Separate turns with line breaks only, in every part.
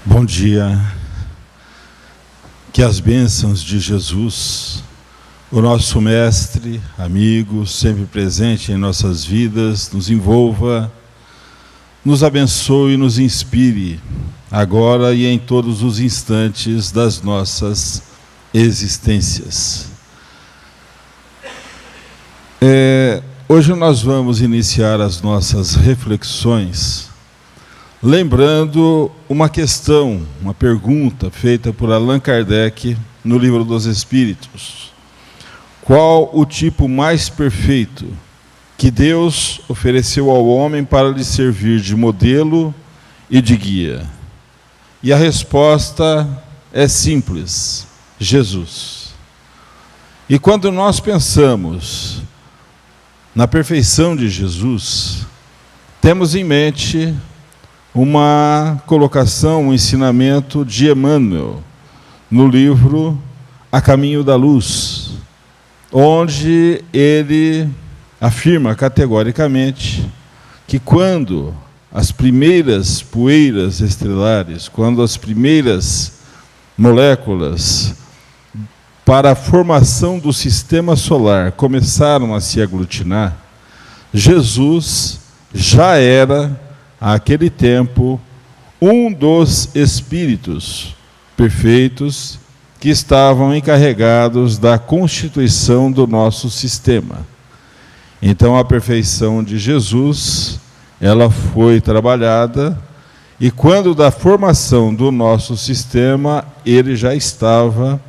Bom dia, que as bênçãos de Jesus, o nosso mestre, amigo, sempre presente em nossas vidas, nos envolva, nos abençoe e nos inspire, agora e em todos os instantes das nossas existências. Hoje nós vamos iniciar as nossas reflexões lembrando uma questão, uma pergunta feita por Allan Kardec no Livro dos Espíritos. Qual o tipo mais perfeito que Deus ofereceu ao homem para lhe servir de modelo e de guia? E a resposta é simples: Jesus. E quando nós pensamos na perfeição de Jesus, temos em mente uma colocação, um ensinamento de Emmanuel, no livro A Caminho da Luz, onde ele afirma categoricamente que quando as primeiras poeiras estelares, quando as primeiras moléculas para a formação do sistema solar começaram a se aglutinar, Jesus já era, àquele tempo, um dos espíritos perfeitos que estavam encarregados da constituição do nosso sistema. Então, a perfeição de Jesus, ela foi trabalhada, e quando da formação do nosso sistema, ele já estava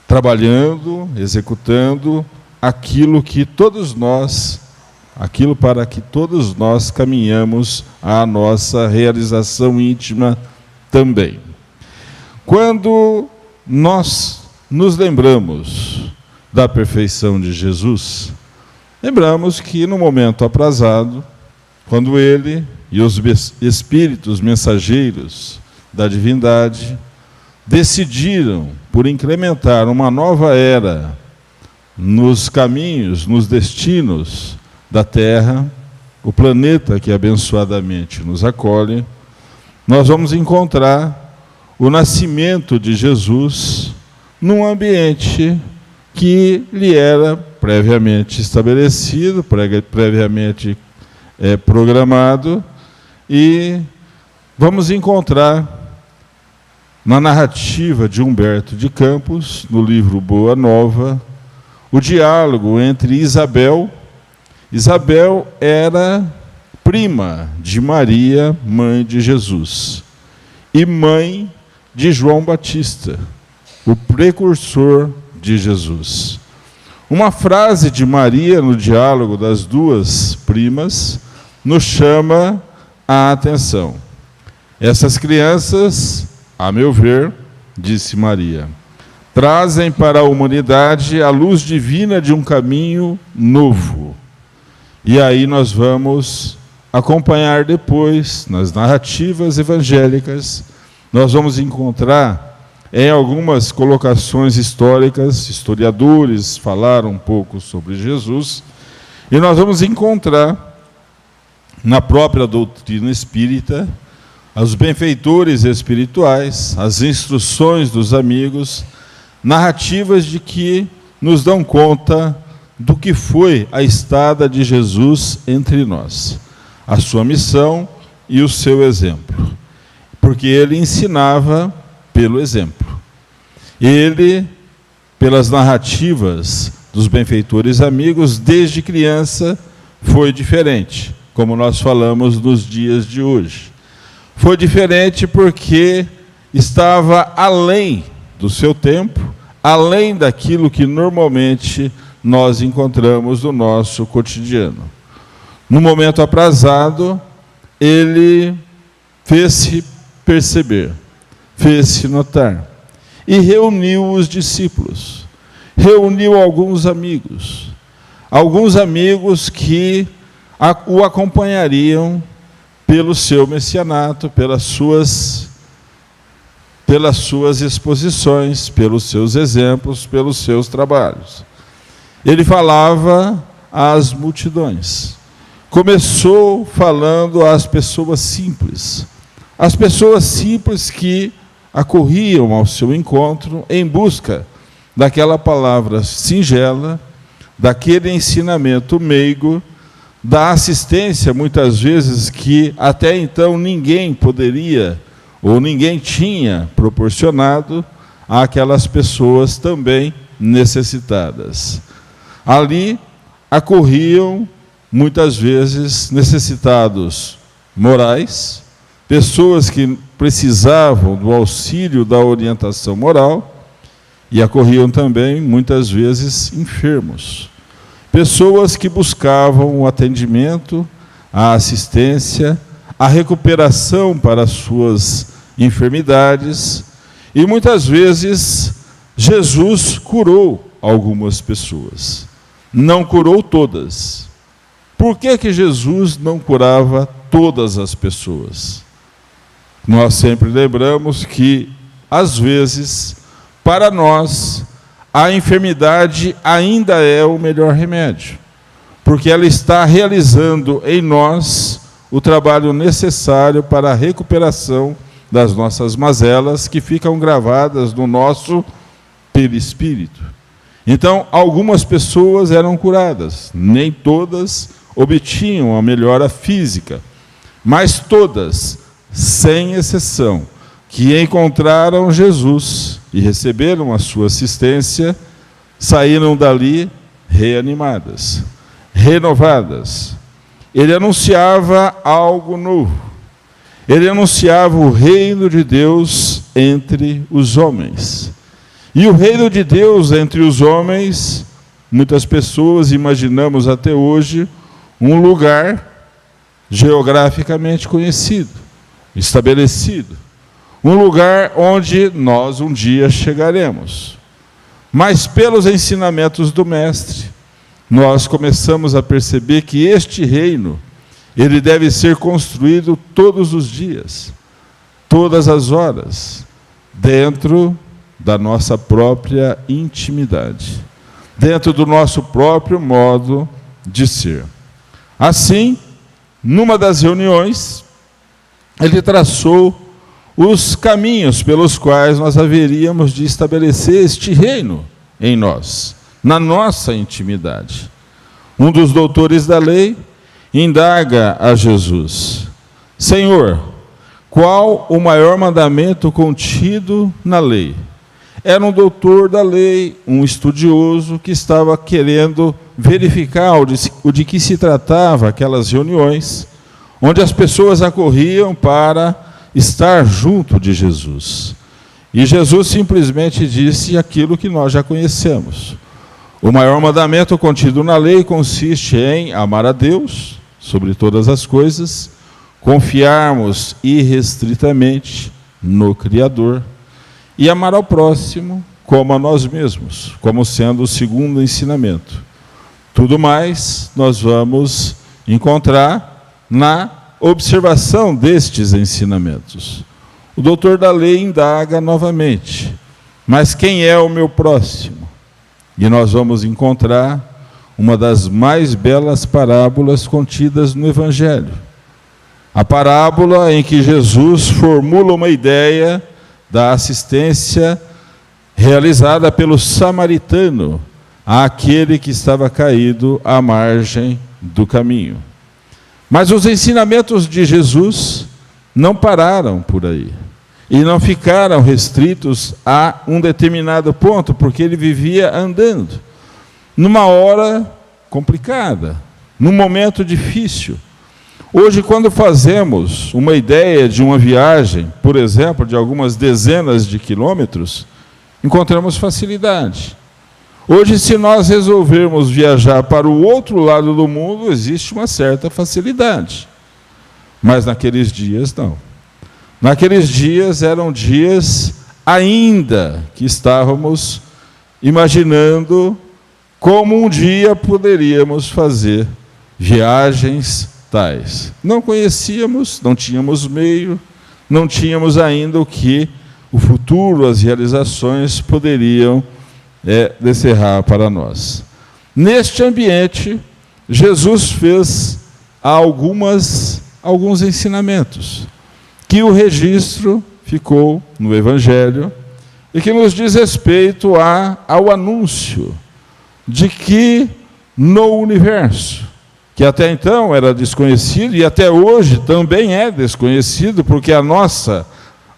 trabalhando, executando aquilo para que todos nós caminhamos à nossa realização íntima também. Quando nós nos lembramos da perfeição de Jesus, lembramos que no momento aprazado, quando ele e os espíritos mensageiros da divindade decidiram por incrementar uma nova era nos caminhos, nos destinos da Terra, o planeta que abençoadamente nos acolhe, nós vamos encontrar o nascimento de Jesus num ambiente que lhe era previamente estabelecido, previamente programado, e vamos encontrar na narrativa de Humberto de Campos, no livro Boa Nova, o diálogo entre Isabel era prima de Maria, mãe de Jesus, e mãe de João Batista, o precursor de Jesus. Uma frase de Maria no diálogo das duas primas nos chama a atenção. Essas crianças, a meu ver, disse Maria, trazem para a humanidade a luz divina de um caminho novo. E aí nós vamos acompanhar depois, nas narrativas evangélicas, nós vamos encontrar em algumas colocações históricas, historiadores falaram um pouco sobre Jesus, e nós vamos encontrar na própria doutrina espírita os benfeitores espirituais, as instruções dos amigos, narrativas de que nos dão conta do que foi a estada de Jesus entre nós, a sua missão e o seu exemplo, porque ele ensinava pelo exemplo. Ele, pelas narrativas dos benfeitores amigos, desde criança foi diferente, como nós falamos nos dias de hoje. Foi diferente porque estava além do seu tempo, além daquilo que normalmente nós encontramos no nosso cotidiano. No momento aprazado, ele fez-se perceber, fez-se notar, e reuniu os discípulos, reuniu alguns amigos que o acompanhariam pelo seu messianato, pelas suas exposições, pelos seus exemplos, pelos seus trabalhos. Ele falava às multidões. Começou falando às pessoas simples, as pessoas simples que acorriam ao seu encontro em busca daquela palavra singela, daquele ensinamento meigo, da assistência, muitas vezes, que até então ninguém poderia ou ninguém tinha proporcionado àquelas pessoas também necessitadas. Ali acorriam, muitas vezes, necessitados morais, pessoas que precisavam do auxílio da orientação moral, e acorriam também, muitas vezes, enfermos. Pessoas que buscavam o atendimento, a assistência, a recuperação para as suas enfermidades, e muitas vezes Jesus curou algumas pessoas. Não curou todas. Por que Jesus não curava todas as pessoas? Nós sempre lembramos que, às vezes, para nós, a enfermidade ainda é o melhor remédio, porque ela está realizando em nós o trabalho necessário para a recuperação das nossas mazelas que ficam gravadas no nosso perispírito. Então, algumas pessoas eram curadas, nem todas obtinham a melhora física, mas todas, sem exceção, que encontraram Jesus e receberam a sua assistência, saíram dali reanimadas, renovadas. Ele anunciava algo novo. Ele anunciava o reino de Deus entre os homens. E o reino de Deus entre os homens, muitas pessoas imaginamos até hoje, um lugar geograficamente conhecido, estabelecido. Um lugar onde nós um dia chegaremos. Mas pelos ensinamentos do Mestre, nós começamos a perceber que este reino, ele deve ser construído todos os dias, todas as horas, dentro da nossa própria intimidade, dentro do nosso próprio modo de ser. Assim, numa das reuniões, ele traçou os caminhos pelos quais nós haveríamos de estabelecer este reino em nós, na nossa intimidade. Um dos doutores da lei indaga a Jesus: Senhor, qual o maior mandamento contido na lei? Era um doutor da lei, um estudioso que estava querendo verificar o de que se tratava aquelas reuniões, onde as pessoas acorriam para estar junto de Jesus. E Jesus simplesmente disse aquilo que nós já conhecemos. O maior mandamento contido na lei consiste em amar a Deus sobre todas as coisas, confiarmos irrestritamente no Criador e amar ao próximo como a nós mesmos, como sendo o segundo ensinamento. Tudo mais nós vamos encontrar na observação destes ensinamentos. O doutor da lei indaga novamente: mas quem é o meu próximo? E nós vamos encontrar uma das mais belas parábolas contidas no Evangelho. A parábola em que Jesus formula uma ideia da assistência realizada pelo samaritano àquele que estava caído à margem do caminho. Mas os ensinamentos de Jesus não pararam por aí. E não ficaram restritos a um determinado ponto, porque ele vivia andando. Numa hora complicada, num momento difícil. Hoje, quando fazemos uma ideia de uma viagem, por exemplo, de algumas dezenas de quilômetros, encontramos facilidade. Hoje, se nós resolvermos viajar para o outro lado do mundo, existe uma certa facilidade. Mas naqueles dias, não. Naqueles dias eram dias ainda que estávamos imaginando como um dia poderíamos fazer viagens tais. Não conhecíamos, não tínhamos meio, não tínhamos ainda o que o futuro, as realizações poderiam descerrar para nós. Neste ambiente, Jesus fez alguns ensinamentos que o registro ficou no Evangelho e que nos diz respeito ao anúncio de que no universo, que até então era desconhecido e até hoje também é desconhecido, porque a nossa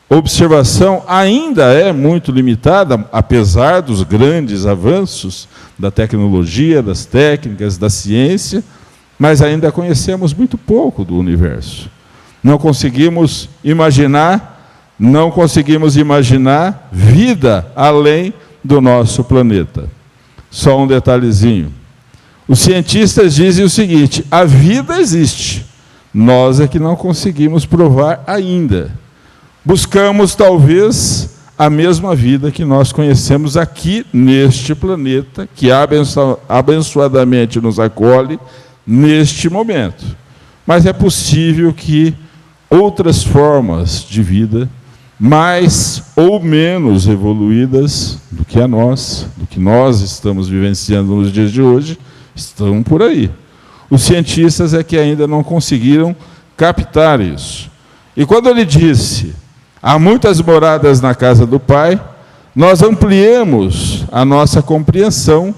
observação ainda é muito limitada, apesar dos grandes avanços da tecnologia, das técnicas, da ciência, mas ainda conhecemos muito pouco do universo. Não conseguimos imaginar vida além do nosso planeta. Só um detalhezinho. Os cientistas dizem o seguinte: a vida existe, nós é que não conseguimos provar ainda. Buscamos, talvez, a mesma vida que nós conhecemos aqui neste planeta, que abençoadamente nos acolhe neste momento. Mas é possível que outras formas de vida, mais ou menos evoluídas do que nós estamos vivenciando nos dias de hoje, estão por aí. Os cientistas é que ainda não conseguiram captar isso. E quando ele disse: há muitas moradas na casa do Pai, nós ampliamos a nossa compreensão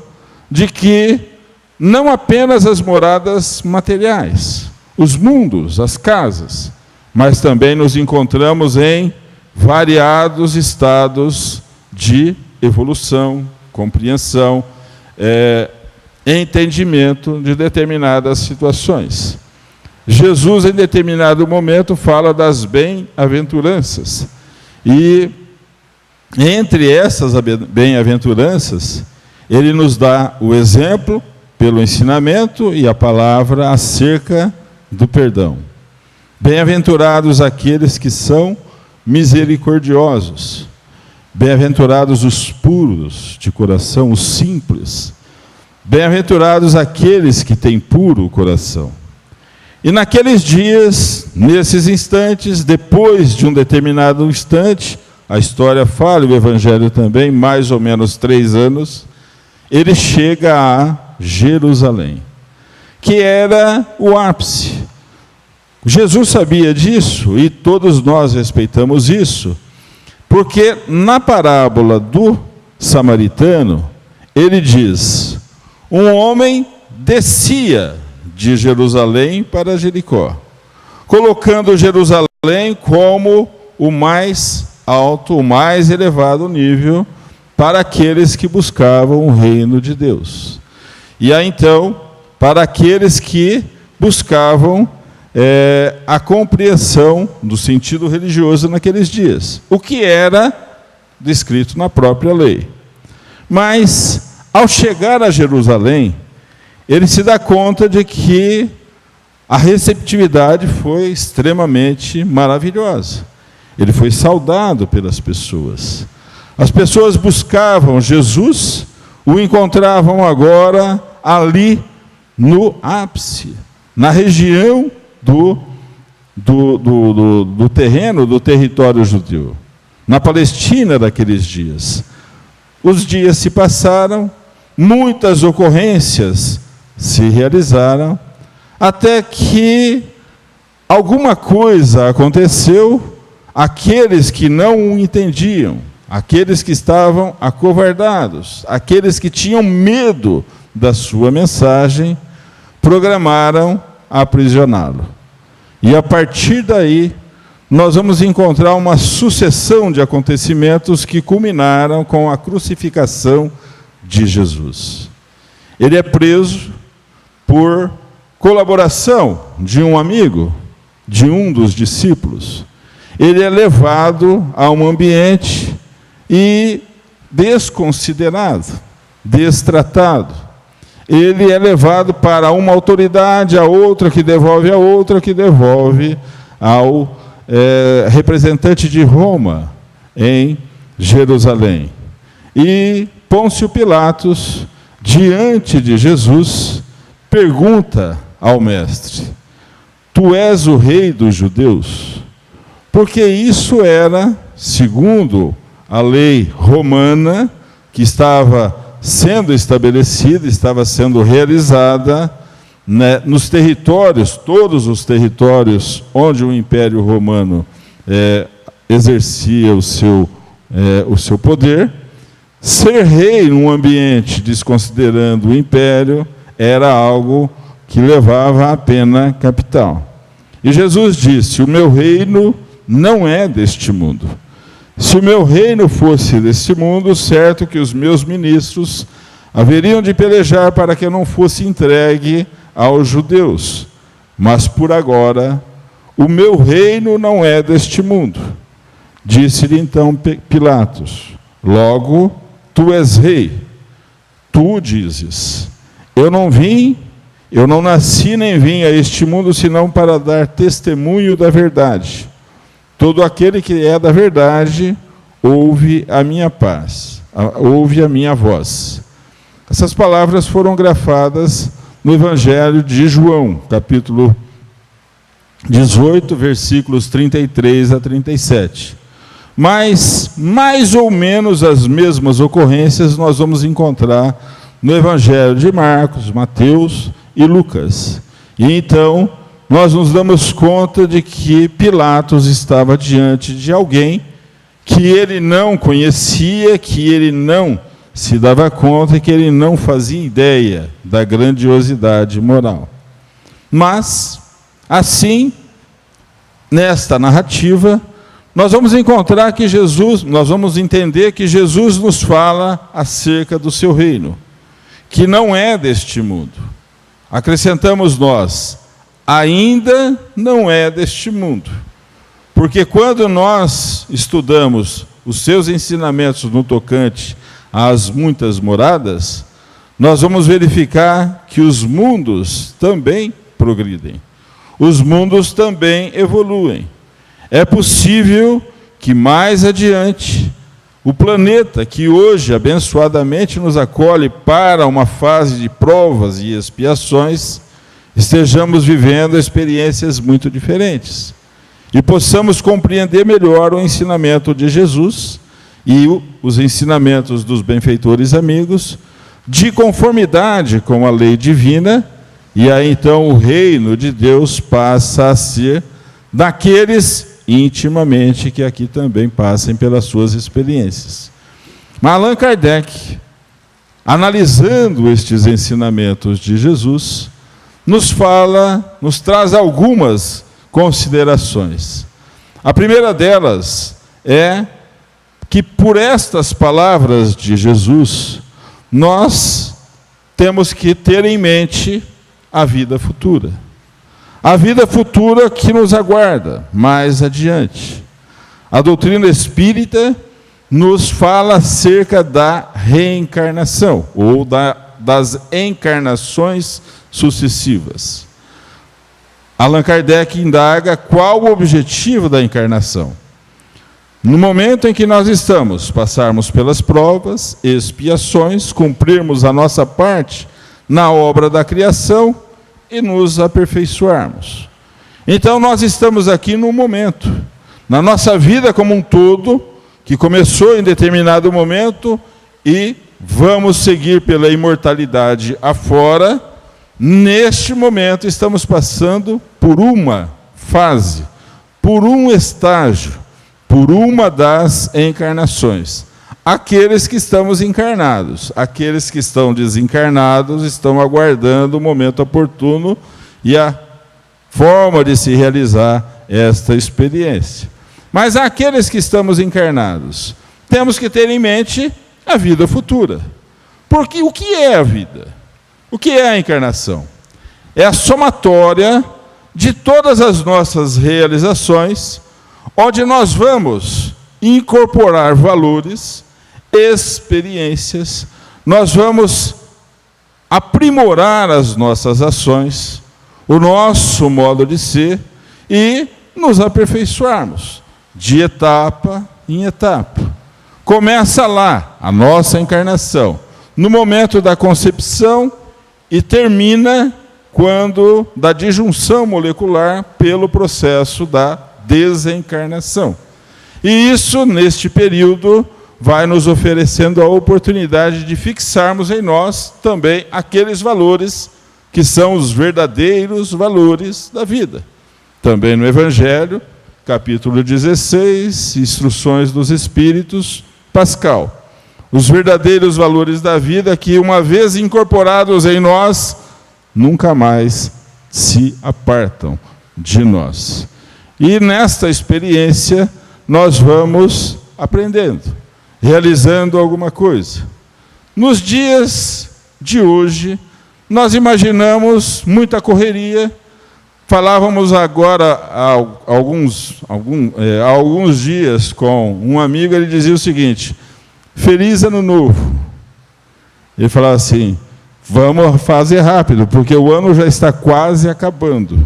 de que não apenas as moradas materiais, os mundos, as casas, mas também nos encontramos em variados estados de evolução, compreensão, entendimento de determinadas situações. Jesus, em determinado momento, fala das bem-aventuranças. E, entre essas bem-aventuranças, ele nos dá o exemplo, pelo ensinamento e a palavra, acerca do perdão. Bem-aventurados aqueles que são misericordiosos. Bem-aventurados os puros de coração, os simples. Bem-aventurados aqueles que têm puro coração. E naqueles dias, nesses instantes, depois de um determinado instante, a história fala, o Evangelho também, mais ou menos 3 anos, ele chega a Jerusalém, que era o ápice. Jesus sabia disso, e todos nós respeitamos isso, porque na parábola do samaritano, ele diz: um homem descia de Jerusalém para Jericó, colocando Jerusalém como o mais alto, o mais elevado nível para aqueles que buscavam o reino de Deus. E aí então, para aqueles que buscavam a compreensão do sentido religioso naqueles dias, o que era descrito na própria lei. Mas, ao chegar a Jerusalém, ele se dá conta de que a receptividade foi extremamente maravilhosa. Ele foi saudado pelas pessoas. As pessoas buscavam Jesus, o encontravam agora ali no ápice, na região do terreno, do território judeu, na Palestina daqueles dias. Os dias se passaram, muitas ocorrências se realizaram, até que alguma coisa aconteceu, aqueles que não o entendiam, aqueles que estavam acovardados, aqueles que tinham medo da sua mensagem, programaram aprisioná-lo. E a partir daí, nós vamos encontrar uma sucessão de acontecimentos que culminaram com a crucificação de Jesus. Ele é preso por colaboração de um amigo, de um dos discípulos. Ele é levado a um ambiente e desconsiderado, destratado. Ele é levado para uma autoridade, a outra, que devolve ao representante de Roma, em Jerusalém. E Pôncio Pilatos, diante de Jesus, pergunta ao mestre: tu és o rei dos judeus? Porque isso era, segundo a lei romana, que estava sendo estabelecida, estava sendo realizada, né, nos territórios, todos os territórios onde o Império Romano exercia o seu poder. Ser rei num ambiente desconsiderando o império era algo que levava a pena capital. E Jesus disse: o meu reino não é deste mundo. Se o meu reino fosse deste mundo, certo que os meus ministros haveriam de pelejar para que eu não fosse entregue aos judeus. Mas por agora, o meu reino não é deste mundo. Disse-lhe então Pilatos: logo, tu és rei. Tu dizes: eu não nasci nem vim a este mundo senão para dar testemunho da verdade. Todo aquele que é da verdade ouve a minha voz. Essas palavras foram grafadas no Evangelho de João, capítulo 18, versículos 33 a 37. Mas, mais ou menos as mesmas ocorrências nós vamos encontrar no Evangelho de Marcos, Mateus e Lucas. E então, nós nos damos conta de que Pilatos estava diante de alguém que ele não conhecia, que ele não se dava conta e que ele não fazia ideia da grandiosidade moral. Mas, assim, nesta narrativa, nós vamos encontrar que nós vamos entender que Jesus nos fala acerca do seu reino, que não é deste mundo. Acrescentamos nós: ainda não é deste mundo. Porque quando nós estudamos os seus ensinamentos no tocante às muitas moradas, nós vamos verificar que os mundos também progridem. Os mundos também evoluem. É possível que mais adiante, o planeta que hoje abençoadamente nos acolhe para uma fase de provas e expiações, estejamos vivendo experiências muito diferentes e possamos compreender melhor o ensinamento de Jesus e os ensinamentos dos benfeitores amigos, de conformidade com a lei divina, e aí então o reino de Deus passa a ser daqueles intimamente que aqui também passem pelas suas experiências. Mas Allan Kardec, analisando estes ensinamentos de Jesus, nos traz algumas considerações. A primeira delas é que por estas palavras de Jesus, nós temos que ter em mente a vida futura. A vida futura que nos aguarda mais adiante. A doutrina espírita nos fala acerca da reencarnação, ou das encarnações sucessivas. Allan Kardec indaga qual o objetivo da encarnação. No momento em que nós passarmos pelas provas, expiações, cumprirmos a nossa parte na obra da criação e nos aperfeiçoarmos. Então nós estamos aqui num momento, na nossa vida como um todo, que começou em determinado momento e vamos seguir pela imortalidade afora. Neste momento estamos passando por uma fase, por um estágio, por uma das encarnações. Aqueles que estamos encarnados, aqueles que estão desencarnados estão aguardando o momento oportuno e a forma de se realizar esta experiência. Mas aqueles que estamos encarnados, temos que ter em mente a vida futura. Porque o que é a vida? O que é a encarnação? É a somatória de todas as nossas realizações, onde nós vamos incorporar valores, experiências, nós vamos aprimorar as nossas ações, o nosso modo de ser e nos aperfeiçoarmos de etapa em etapa. Começa lá a nossa encarnação, no momento da concepção, e termina quando da disjunção molecular pelo processo da desencarnação. E isso, neste período, vai nos oferecendo a oportunidade de fixarmos em nós também aqueles valores que são os verdadeiros valores da vida. Também no Evangelho, capítulo 16, Instruções dos Espíritos, Pascal. Os verdadeiros valores da vida que, uma vez incorporados em nós, nunca mais se apartam de nós. E nesta experiência, nós vamos aprendendo, realizando alguma coisa. Nos dias de hoje, nós imaginamos muita correria. Falávamos agora, há alguns dias, com um amigo, ele dizia o seguinte: Feliz Ano Novo. Ele falava assim: vamos fazer rápido, porque o ano já está quase acabando.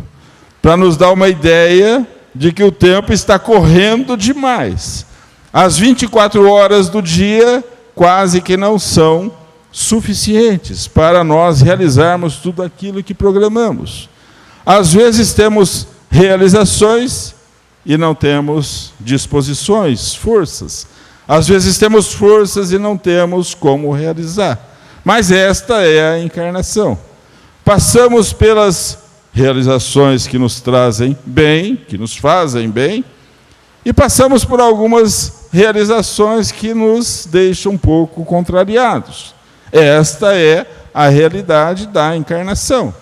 Para nos dar uma ideia de que o tempo está correndo demais. As 24 horas do dia quase que não são suficientes para nós realizarmos tudo aquilo que programamos. Às vezes temos realizações e não temos disposições, forças. Às vezes temos forças e não temos como realizar. Mas esta é a encarnação. Passamos pelas realizações que nos trazem bem, que nos fazem bem, e passamos por algumas realizações que nos deixam um pouco contrariados. Esta é a realidade da encarnação.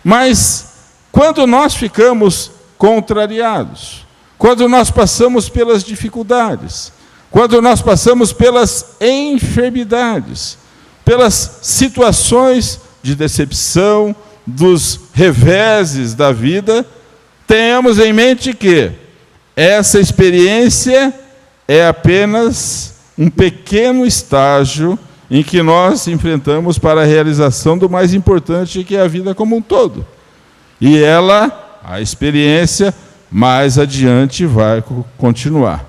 Mas quando nós ficamos contrariados, quando nós passamos pelas dificuldades, quando nós passamos pelas enfermidades, pelas situações de decepção, dos reveses da vida, tenhamos em mente que essa experiência é apenas um pequeno estágio em que nós enfrentamos para a realização do mais importante, que é a vida como um todo. E ela, a experiência, mais adiante vai continuar.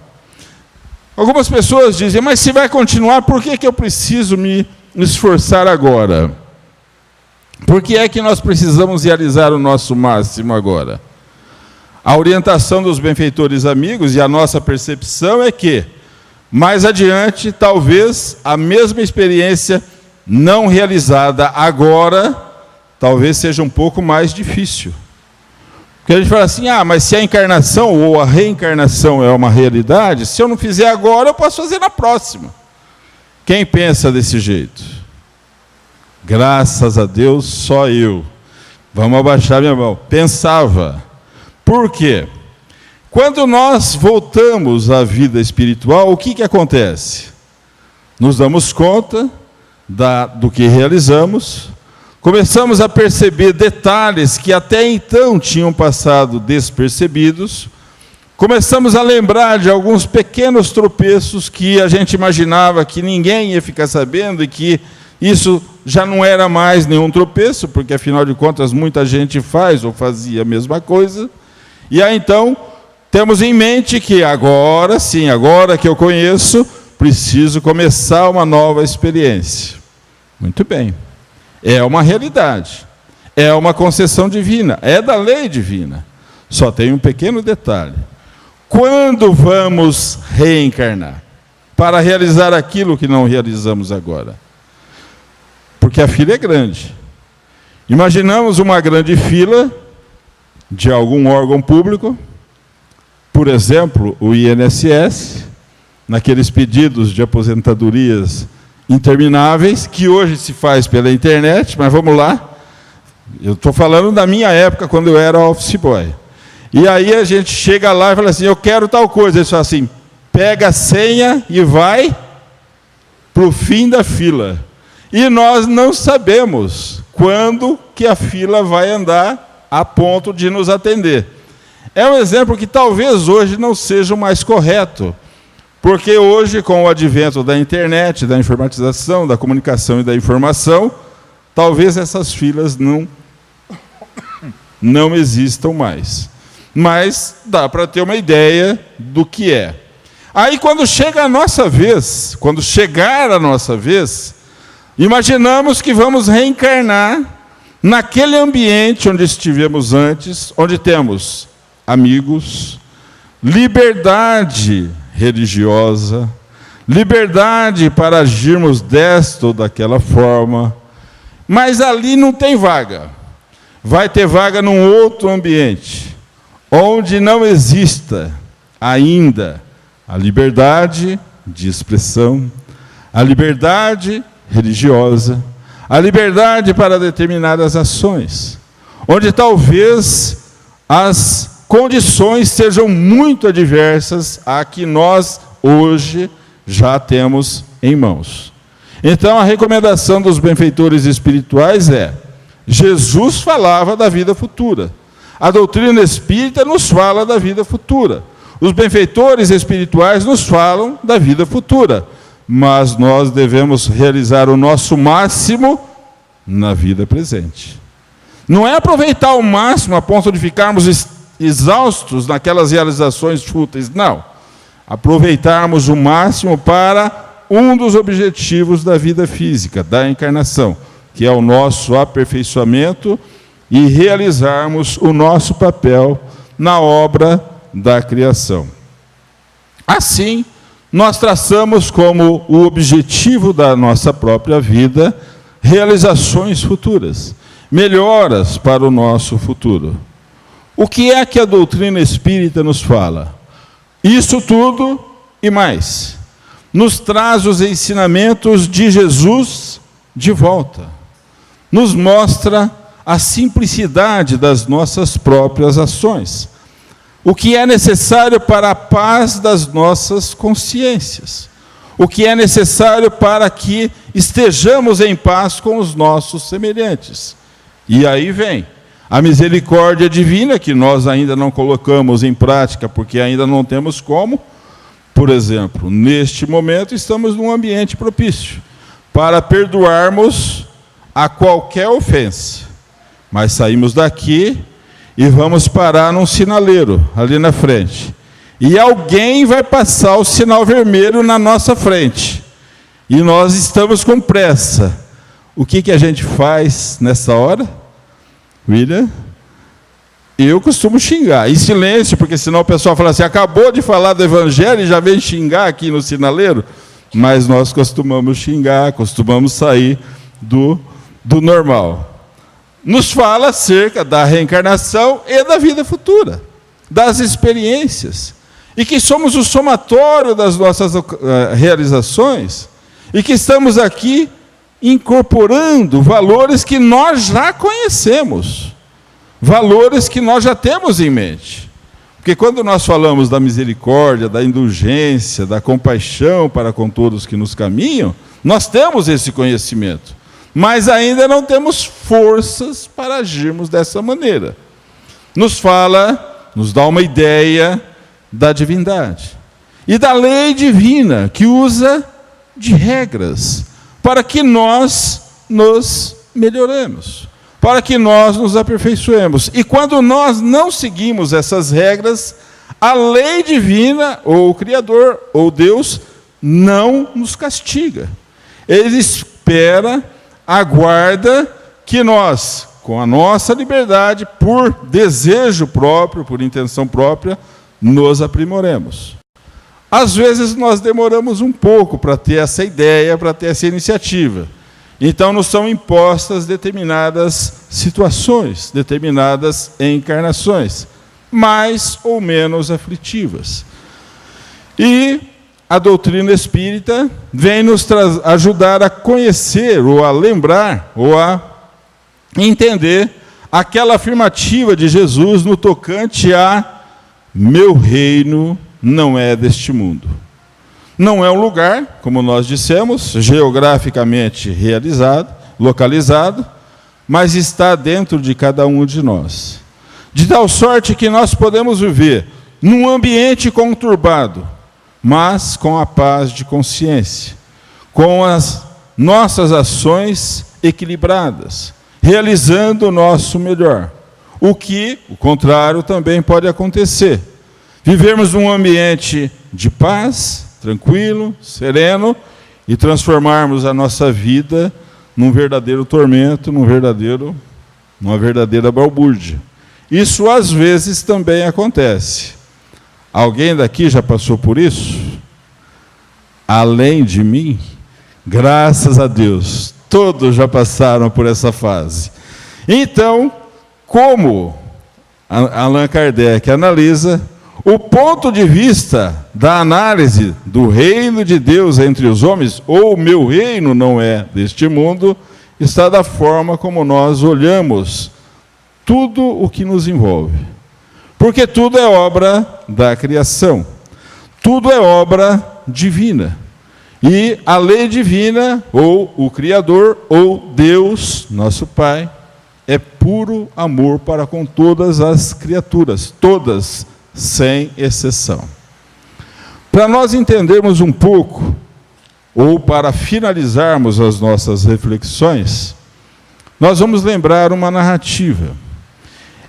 Algumas pessoas dizem: mas se vai continuar, por que eu preciso me esforçar agora? Por que é que nós precisamos realizar o nosso máximo agora? A orientação dos benfeitores amigos e a nossa percepção é que, mais adiante, talvez a mesma experiência não realizada agora, talvez seja um pouco mais difícil. Porque a gente fala assim: mas se a encarnação ou a reencarnação é uma realidade, se eu não fizer agora, eu posso fazer na próxima. Quem pensa desse jeito? Graças a Deus, só eu. Vamos abaixar minha mão. Pensava. Por quê? Quando nós voltamos à vida espiritual, o que acontece? Nos damos conta do que realizamos, começamos a perceber detalhes que até então tinham passado despercebidos, começamos a lembrar de alguns pequenos tropeços que a gente imaginava que ninguém ia ficar sabendo e que isso já não era mais nenhum tropeço, porque afinal de contas muita gente faz ou fazia a mesma coisa. E aí então temos em mente que agora sim, agora que eu conheço, preciso começar uma nova experiência. Muito bem. É uma realidade. É uma concessão divina. É da lei divina. Só tem um pequeno detalhe. Quando vamos reencarnar? Para realizar aquilo que não realizamos agora. Porque a fila é grande. Imaginamos uma grande fila de algum órgão público, por exemplo, o INSS, naqueles pedidos de aposentadorias intermináveis, que hoje se faz pela internet, mas vamos lá. Eu estou falando da minha época, quando eu era office boy. E aí a gente chega lá e fala assim: eu quero tal coisa. Eles falam assim: pega a senha e vai para o fim da fila. E nós não sabemos quando que a fila vai andar a ponto de nos atender. É um exemplo que talvez hoje não seja o mais correto, porque hoje, com o advento da internet, da informatização, da comunicação e da informação, talvez essas filas não existam mais. Mas dá para ter uma ideia do que é. Aí, quando chega a nossa vez, quando chegar a nossa vez, imaginamos que vamos reencarnar naquele ambiente onde estivemos antes, onde temos amigos, liberdade religiosa, liberdade para agirmos desta ou daquela forma, mas ali não tem vaga. Vai ter vaga num outro ambiente, onde não exista ainda a liberdade de expressão, a liberdade religiosa, a liberdade para determinadas ações, onde talvez as condições sejam muito adversas à que nós hoje já temos em mãos. Então, a recomendação dos benfeitores espirituais é: Jesus falava da vida futura. A doutrina espírita nos fala da vida futura. Os benfeitores espirituais nos falam da vida futura. Mas nós devemos realizar o nosso máximo na vida presente. Não é aproveitar ao máximo a ponto de ficarmos exaustos naquelas realizações fúteis, não. Aproveitarmos o máximo para um dos objetivos da vida física, da encarnação, que é o nosso aperfeiçoamento e realizarmos o nosso papel na obra da criação. Assim, nós traçamos como o objetivo da nossa própria vida realizações futuras, melhoras para o nosso futuro. O que é que a doutrina espírita nos fala? Isso tudo e mais. Nos traz os ensinamentos de Jesus de volta. Nos mostra a simplicidade das nossas próprias ações. O que é necessário para a paz das nossas consciências. O que é necessário para que estejamos em paz com os nossos semelhantes. E aí vem a misericórdia divina, que nós ainda não colocamos em prática, porque ainda não temos como. Por exemplo, neste momento estamos num ambiente propício para perdoarmos a qualquer ofensa. Mas saímos daqui e vamos parar num sinaleiro, ali na frente. E alguém vai passar o sinal vermelho na nossa frente. E nós estamos com pressa. O que a gente faz nessa hora? William? Eu costumo xingar, em silêncio, porque senão o pessoal fala assim: acabou de falar do Evangelho e já vem xingar aqui no sinaleiro. Mas nós costumamos xingar, costumamos sair do normal. Nos fala acerca da reencarnação e da vida futura, das experiências, e que somos o somatório das nossas realizações, e que estamos aqui incorporando valores que nós já conhecemos, valores que nós já temos em mente. Porque quando nós falamos da misericórdia, da indulgência, da compaixão para com todos que nos caminham, nós temos esse conhecimento, mas ainda não temos forças para agirmos dessa maneira. Nos fala, nos dá uma ideia da divindade e da lei divina, que usa de regras para que nós nos melhoremos, para que nós nos aperfeiçoemos. E quando nós não seguimos essas regras, a lei divina, ou o Criador, ou Deus, não nos castiga. Ele espera, aguarda que nós, com a nossa liberdade, por desejo próprio, por intenção própria, nos aprimoremos. Às vezes nós demoramos um pouco para ter essa ideia, para ter essa iniciativa. Então nos são impostas determinadas situações, determinadas encarnações, mais ou menos aflitivas. E a doutrina espírita vem nos ajudar a conhecer, ou a lembrar, ou a entender aquela afirmativa de Jesus no tocante a: meu reino não é deste mundo. Não é um lugar, como nós dissemos, geograficamente localizado, mas está dentro de cada um de nós. De tal sorte que nós podemos viver num ambiente conturbado, mas com a paz de consciência, com as nossas ações equilibradas, realizando o nosso melhor. O contrário também pode acontecer. Vivermos num ambiente de paz, tranquilo, sereno, e transformarmos a nossa vida num verdadeiro tormento, numa verdadeira balbúrdia. Isso às vezes também acontece. Alguém daqui já passou por isso? Além de mim? Graças a Deus, todos já passaram por essa fase. Então, como Allan Kardec analisa, o ponto de vista da análise do reino de Deus entre os homens, ou o meu reino não é deste mundo, está da forma como nós olhamos tudo o que nos envolve. Porque tudo é obra da criação. Tudo é obra divina. E a lei divina, ou o Criador, ou Deus, nosso Pai, é puro amor para com todas as criaturas, todas, sem exceção. Para nós entendermos um pouco, ou para finalizarmos as nossas reflexões, nós vamos lembrar uma narrativa.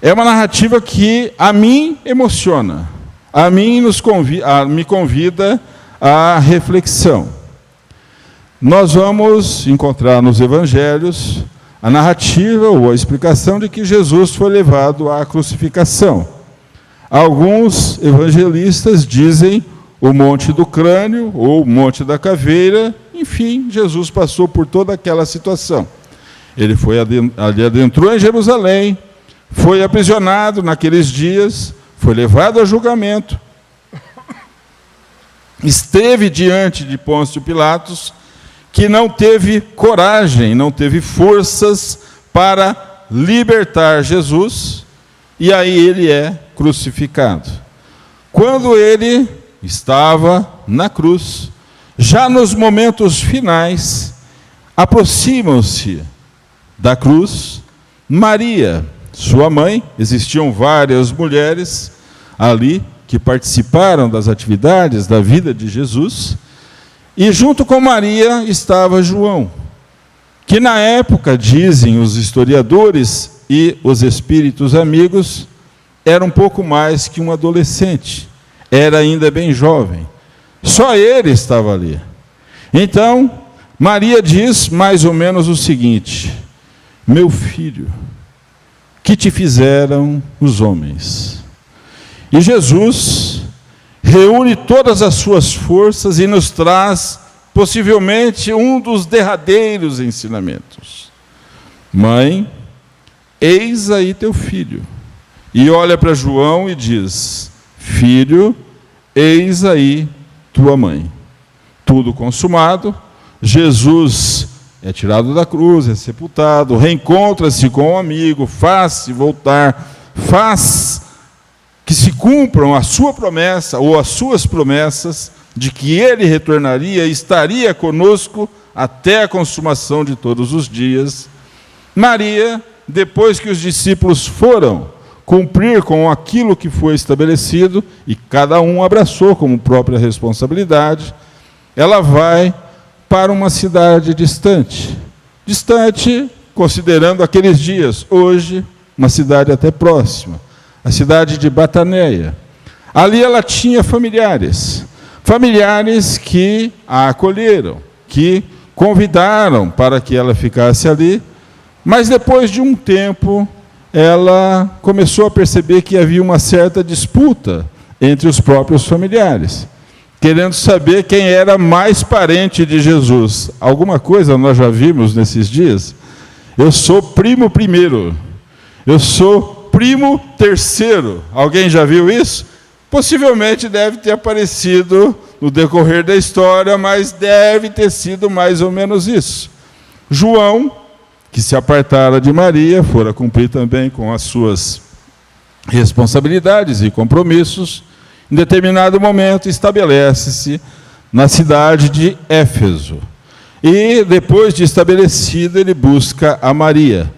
É uma narrativa que a mim emociona, a mim me convida à reflexão. Nós vamos encontrar nos evangelhos a narrativa ou a explicação de que Jesus foi levado à crucificação. Alguns evangelistas dizem o Monte do Crânio ou o Monte da Caveira, enfim, Jesus passou por toda aquela situação. Ele adentrou em Jerusalém, foi aprisionado naqueles dias, foi levado a julgamento, esteve diante de Pôncio Pilatos, que não teve coragem, não teve forças para libertar Jesus, e aí ele é crucificado. Quando ele estava na cruz, já nos momentos finais, aproximam-se da cruz Maria, sua mãe. Existiam várias mulheres ali que participaram das atividades da vida de Jesus, e junto com Maria estava João, que na época, dizem os historiadores e os espíritos amigos, era um pouco mais que um adolescente, era ainda bem jovem. Só ele estava ali. Então, Maria diz mais ou menos o seguinte: meu filho, que te fizeram os homens? E Jesus reúne todas as suas forças e nos traz, possivelmente, um dos derradeiros ensinamentos. Mãe, eis aí teu filho. E olha para João e diz: filho, eis aí tua mãe. Tudo consumado, Jesus é tirado da cruz, é sepultado, reencontra-se com um amigo, faz-se voltar, faz que se cumpram a sua promessa, ou as suas promessas, de que ele retornaria e estaria conosco até a consumação de todos os dias. Maria, depois que os discípulos foram cumprir com aquilo que foi estabelecido, e cada um abraçou como própria responsabilidade, ela vai para uma cidade distante, considerando aqueles dias, hoje, uma cidade até próxima, a cidade de Bataneia. Ali ela tinha familiares que a acolheram, que convidaram para que ela ficasse ali, mas depois de um tempo, ela começou a perceber que havia uma certa disputa entre os próprios familiares, querendo saber quem era mais parente de Jesus. Alguma coisa nós já vimos nesses dias? Eu sou primo primeiro, eu sou primo terceiro. Alguém já viu isso? Possivelmente deve ter aparecido no decorrer da história, mas deve ter sido mais ou menos isso. João, que se apartara de Maria, fora cumprir também com as suas responsabilidades e compromissos, em determinado momento estabelece-se na cidade de Éfeso. E, depois de estabelecido, ele busca a Maria,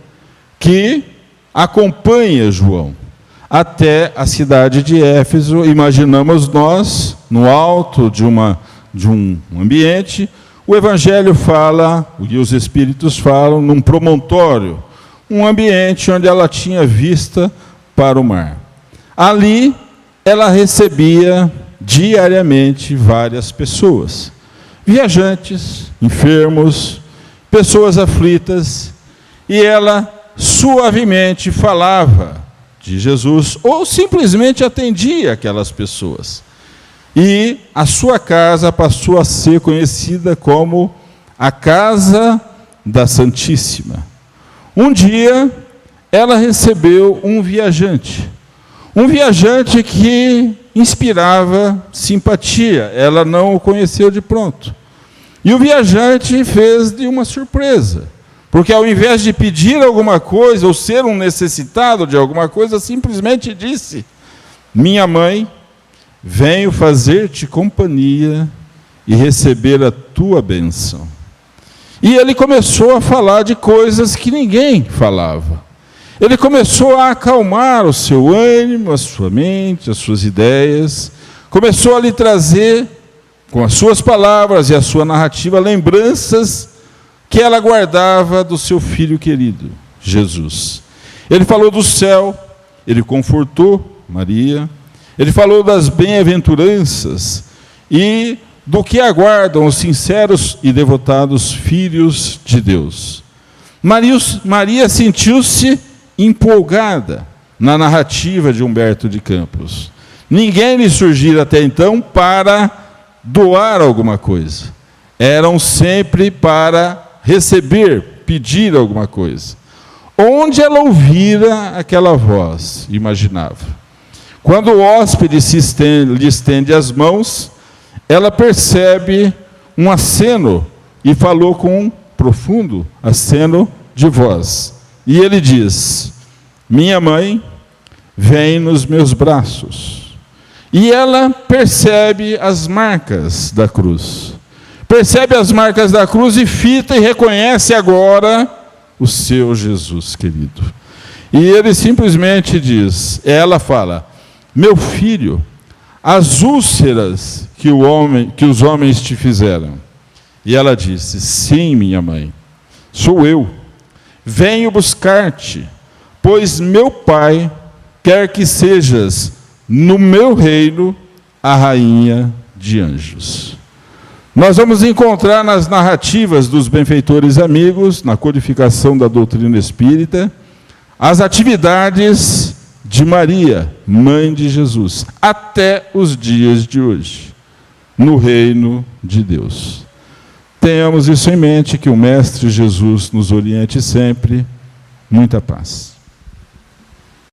que acompanha João até a cidade de Éfeso. Imaginamos nós, no alto de um ambiente, o Evangelho fala, e os Espíritos falam, num promontório, um ambiente onde ela tinha vista para o mar. Ali, ela recebia diariamente várias pessoas, viajantes, enfermos, pessoas aflitas, e ela suavemente falava de Jesus, ou simplesmente atendia aquelas pessoas. E a sua casa passou a ser conhecida como a Casa da Santíssima. Um dia, ela recebeu um viajante Um viajante que inspirava simpatia, ela não o conheceu de pronto. E o viajante fez-lhe uma surpresa, porque ao invés de pedir alguma coisa, ou ser um necessitado de alguma coisa, simplesmente disse: minha mãe, venho fazer-te companhia e receber a tua bênção. E ele começou a falar de coisas que ninguém falava. Ele começou a acalmar o seu ânimo, a sua mente, as suas ideias. Começou a lhe trazer, com as suas palavras e a sua narrativa, lembranças que ela guardava do seu filho querido, Jesus. Ele falou do céu, ele confortou Maria. Ele falou das bem-aventuranças e do que aguardam os sinceros e devotados filhos de Deus. Maria sentiu-se empolgada na narrativa de Humberto de Campos. Ninguém lhe surgira até então para doar alguma coisa. Eram sempre para receber, pedir alguma coisa. Onde ela ouvira aquela voz, imaginava. Quando o hóspede lhe estende as mãos, ela percebe um aceno e falou com um profundo aceno de voz. E ele diz: minha mãe, vem nos meus braços. E ela percebe as marcas da cruz. Percebe as marcas da cruz e fita e reconhece agora o seu Jesus querido. E ele simplesmente diz, ela fala: meu filho, as úlceras que os homens te fizeram. E ela disse: sim, minha mãe, sou eu. Venho buscar-te, pois meu pai quer que sejas no meu reino a rainha de anjos. Nós vamos encontrar nas narrativas dos benfeitores amigos, na codificação da doutrina espírita, as atividades de Maria, mãe de Jesus, até os dias de hoje, no reino de Deus. Tenhamos isso em mente, que o Mestre Jesus nos oriente sempre. Muita paz.